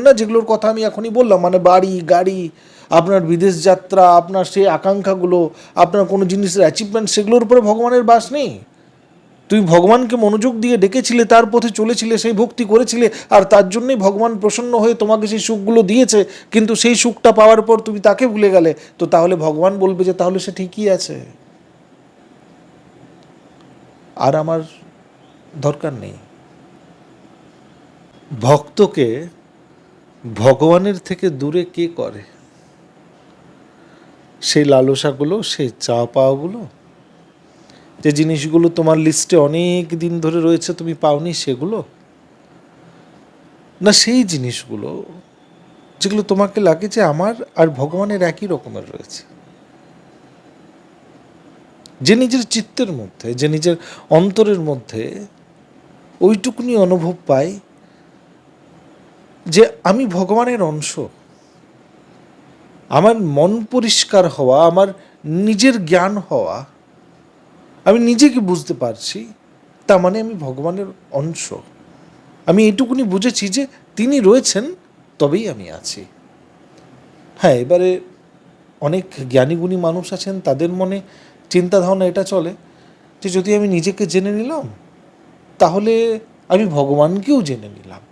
না, যেগুলোর কথা আমি এখনই বললাম, মানে বাড়ি গাড়ি, আপনার বিদেশ যাত্রা, আপনার সেই আকাঙ্ক্ষাগুলো, আপনার কোনো জিনিসের অ্যাচিভমেন্ট, সেগুলোর উপরে ভগবানের বাস নেই। তুমি ভগবানকে মনোযোগ দিয়ে ডেকেছিলে, তার পথে চলেছিলে, সেই ভক্তি করেছিলে, আর তার জন্যই ভগবান প্রসন্ন হয়ে তোমাকে সেই সুখগুলো দিয়েছে, কিন্তু সেই সুখটা পাওয়ার পর তুমি তাকে ভুলে গেলে, তো তাহলে ভগবান বলবে যে তাহলে সে ঠিকই আছে, আর আমার দরকার নেই। ভক্তকে ভগবানের থেকে দূরে কে করে? সেই লালসাগুলো, সেই চা পাওয়াগুলো, যে জিনিসগুলো তোমার লিস্টে অনেক দিন ধরে রয়েছে তুমি পাওনি, সেগুলো না, সেই জিনিসগুলো যেগুলো তোমাকে লাগে যে আমার আর ভগবানের একই রকমের রয়েছে, যে নিজের চিত্তের মধ্যে, যে নিজের অন্তরের মধ্যে ওইটুকুনি অনুভব পাই যে আমি ভগবানের অংশ, আমার মন পরিষ্কার হওয়া, আমার নিজের জ্ঞান হওয়া, আমি নিজেকে বুঝতে পারছি, তার মানে আমি ভগবানের অংশ। আমি এইটুকুনি বুঝেছি যে তিনি রয়েছেন, তবেই আমি আছি। হ্যাঁ, এবারে অনেক জ্ঞানীগুণী মানুষ আছেন, তাদের মনে চিন্তা ধারণা এটা চলে যে যদি আমি নিজেকে জেনে নিলাম, তাহলে আমি ভগবানকেও জেনে নিলাম।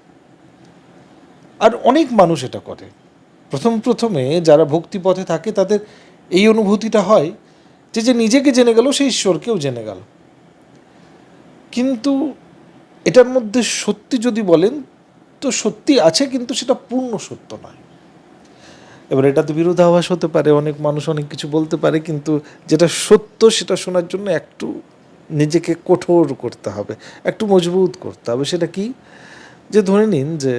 আর অনেক মানুষ এটা করে। প্রথমে যারা ভক্তিপথে থাকে তাদের এই অনুভূতিটা হয় যে যে নিজেকে জেনে গেল, সেই ঈশ্বরকেও জেনে গেল। কিন্তু এটার মধ্যে সত্যি যদি বলেন তো সত্যি আছে, কিন্তু সেটা পূর্ণ সত্য নয়। এবার এটাতে বিরোধাভাস হতে পারে, অনেক মানুষ অনেক কিছু বলতে পারে, কিন্তু যেটা সত্য সেটা শোনার জন্য একটু নিজেকে কঠোর করতে হবে, একটু মজবুত করতে হবে। সেটা কি? যে ধরে নিন যে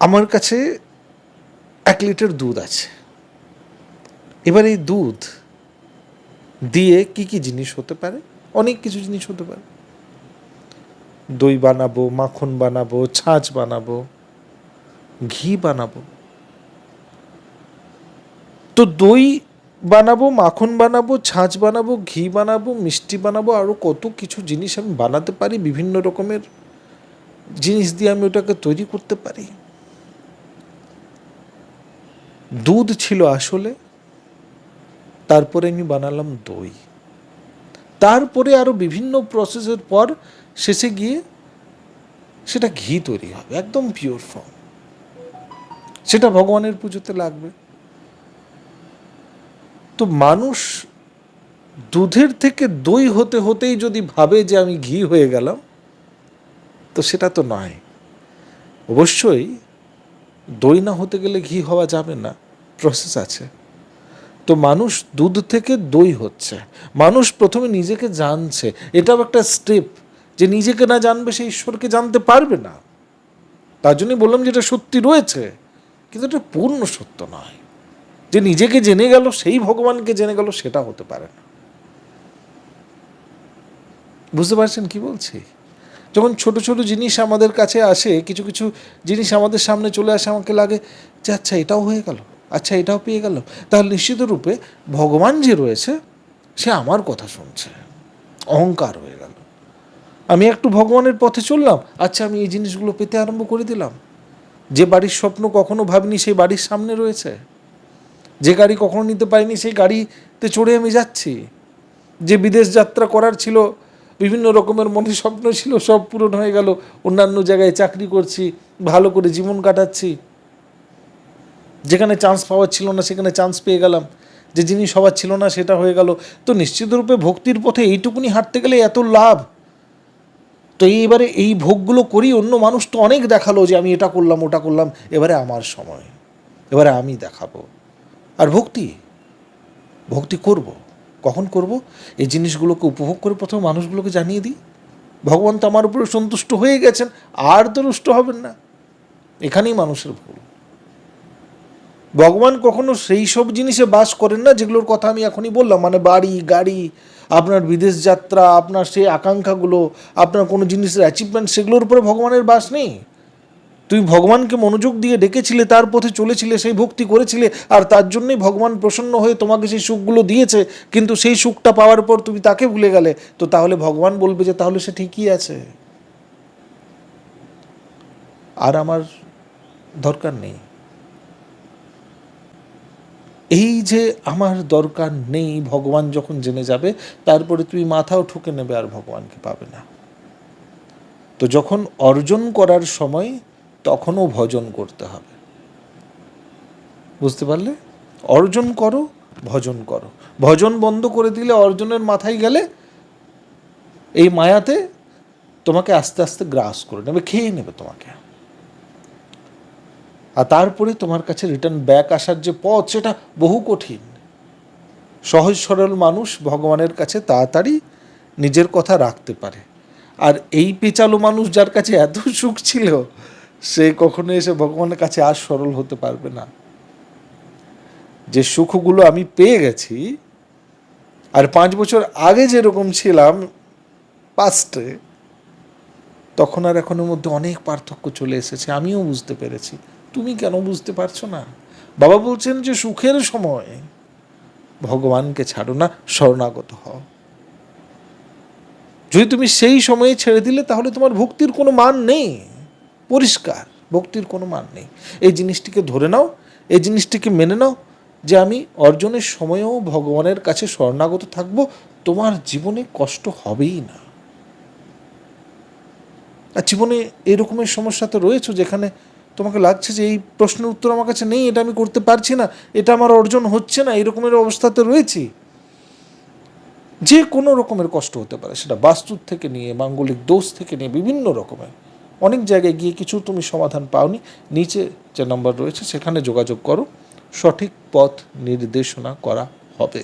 আমার কাছে 1 লিটার দুধ আছে। এবার এই দুধ দিয়ে কি কি জিনিস হতে পারে? অনেক কিছু জিনিস হতে পারে। দই বানাবো, মাখন বানাবো, ছাঁচ বানাবো, ঘি বানাবো। তো দই বানাবো, মাখন বানাবো, ছাঁচ বানাবো, ঘি বানাবো, মিষ্টি বানাবো, আরও কত কিছু জিনিস আমি বানাতে পারি। বিভিন্ন রকমের জিনিস দিয়ে আমি ওটাকে তৈরি করতে পারি। দুধ ছিল আসলে, তারপরে আমি বানালাম দই, তারপরে আরও বিভিন্ন প্রসেসের পর শেষে গিয়ে সেটা ঘি তৈরি হবে, একদম পিওর ফর্ম। সেটা ভগবানের পুজোতে লাগবে। তো মানুষ দুধের থেকে দই হতে হতেই যদি ভাবে যে আমি ঘি হয়ে গেলাম, তো সেটা তো নয়। অবশ্যই দই না হতে গেলে ঘি হওয়া যাবে না, প্রসেস আছে। তো মানুষ দুধ থেকে দই হচ্ছে, মানুষ প্রথমে নিজেকে জানছে, এটাও একটা স্টেপ। যে নিজেকে না জানবে সে ঈশ্বরকে জানতে পারবে না। তার জন্যই বললাম যে এটা সত্যি রয়েছে, কিন্তু এটা পূর্ণ সত্য নয়। যে নিজেকে জেনে গেল সেই ভগবানকে জেনে গেল, সেটা হতে পারে না। বুঝতে পারছেন কি বলছি? যখন ছোট ছোট জিনিস আমাদের কাছে আসে, কিছু কিছু জিনিস আমাদের সামনে চলে আসে, আমাকে লাগে যে আচ্ছা এটাও হয়ে গেল, আচ্ছা এটাও পেয়ে গেল, তাহলে নিশ্চিত রূপে ভগবান যে রয়েছে সে আমার কথা শুনছে। অহংকার হয়ে গেল। আমি একটু ভগবানের পথে চললাম, আচ্ছা আমি এই জিনিসগুলো পেতে আরম্ভ করে দিলাম। যে বাড়ির স্বপ্ন কখনো ভাবিনি সেই বাড়ির সামনে রয়েছে। যে গাড়ি কখনো নিতে পারিনি সেই গাড়িতে চড়ে আমি যাচ্ছি। যে বিদেশ যাত্রা করার ছিল, বিভিন্ন রকমের মনে স্বপ্ন ছিল, সব পূরণ হয়ে গেল। অন্যান্য জায়গায় চাকরি করছি, ভালো করে জীবন কাটাচ্ছি। যেখানে চান্স পাওয়ার ছিল না সেখানে চান্স পেয়ে গেলাম, যে জিনিস হওয়ার ছিল না সেটা হয়ে গেল। তো নিশ্চিতরূপে ভক্তির পথে এইটুকুনি হাঁটতে গেলে এত লাভ। তো এইবারে এই ভোগগুলো করি, অন্য মানুষ তো অনেক দেখালো যে আমি এটা করলাম ওটা করলাম, এবারে আমার সময়, এবারে আমি দেখাবো। আর ভক্তি ভক্তি করব কখন করব? এই জিনিসগুলোকে উপভোগ করে প্রথমে মানুষগুলোকে জানিয়ে দিই ভগবান তো আমার উপরে সন্তুষ্ট হয়ে গেছেন, আর তো রুষ্ট হবেন না। এখানেই মানুষের ভুল। ভগবান কখনো সেই সব জিনিসে বাস করেন না যেগুলোর কথা আমি এখনই বললাম, মানে বাড়ি গাড়ি, আপনার বিদেশ যাত্রা, আপনার সেই আকাঙ্ক্ষাগুলো, আপনার কোনো জিনিসের অ্যাচিভমেন্ট, সেগুলোর উপরে ভগবানের বাস নেই। তুমি ভগবানকে মনোযোগ দিয়ে ডেকেছিলে, তার পথে চলেছিলে, সেই ভক্তি করেছিলে, আর তার জন্যই ভগবান প্রসন্ন হয়ে তোমাকে সেই সুখগুলো দিয়েছে, কিন্তু সেই সুখটা পাওয়ার পর তুমি তাকে ভুলে গেলে, তো তাহলে ভগবান বলবে যে তাহলে সে ঠিকই আছে, আর আমার দরকার নেই। এই যে আমার দরকার নেই ভগবান যখন জেনে যাবে, তারপরে তুমি মাথাও ঠুকে নেবে, আর ভগবানকে পাবে না। তো যখন অর্জন করার সময় তখনও ভজন করতে হবে। বুঝতে পারলে? অর্জন করো, ভজন করো। ভজন বন্ধ করে দিলে, অর্জনের মাথায় গেলে এই মায়াতে তোমাকে আস্তে আস্তে গ্রাস করে নেবে, খেয়ে নেবে তোমাকে। আর তারপরে তোমার কাছে রিটার্ন ব্যাক আসার যে পথ, সেটা বহু কঠিন। সহজ সরল মানুষ ভগবানের কাছে তাড়াতাড়ি নিজের কথা রাখতে পারে। আর এই পেঁচালো মানুষ, যার কাছে এত সুখ ছিল, সে কখনো এসে ভগবানের কাছে আর সরল হতে পারবে না। যে সুখগুলো আমি পেয়ে গেছি, আর 5 বছর আগে যেরকম ছিলাম পাস্টে, তখন আর এখনের মধ্যে অনেক পার্থক্য চলে এসেছে। আমিও বুঝতে পেরেছি, তুমি কেন বুঝতে পারছো না? বাবা বলছেন যে সুখের সময় ভগবানকে ছাড়ো না, শরণাগত হও। যদি তুমি সেই সময়ে ছেড়ে দিলে, তাহলে তোমার ভক্তির কোনো মান নেই। পরিষ্কার, ভক্তির কোনো মান নেই। এই জিনিসটিকে ধরে নাও, এই জিনিসটিকে মেনে নাও যে আমি অর্জনের সময়েও ভগবানের কাছে শরণাগত থাকব। তোমার জীবনে কষ্ট হবেই না। আর জীবনে এরকমের সমস্যা তো রয়েছে, যেখানে তোমাকে লাগছে যে এই প্রশ্নের উত্তর আমার কাছে নেই, এটা আমি করতে পারছি না, এটা আমার অর্জন হচ্ছে না, এরকমের অবস্থাতে রয়েছি। যে কোনো রকমের কষ্ট হতে পারে, সেটা বাস্তুর থেকে নিয়ে মাঙ্গলিক দোষ থেকে নিয়ে বিভিন্ন রকমের। অনেক জায়গায় গিয়ে কিছু তুমি সমাধান পাওনি, নিচে যে নাম্বার রয়েছে সেখানে যোগাযোগ করো, সঠিক পথ নির্দেশনা করা হবে।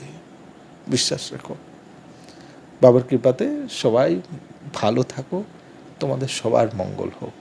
বিশ্বাস রেখো। বাবার কৃপাতে সবাই ভালো থাকো, তোমাদের সবার মঙ্গল হোক।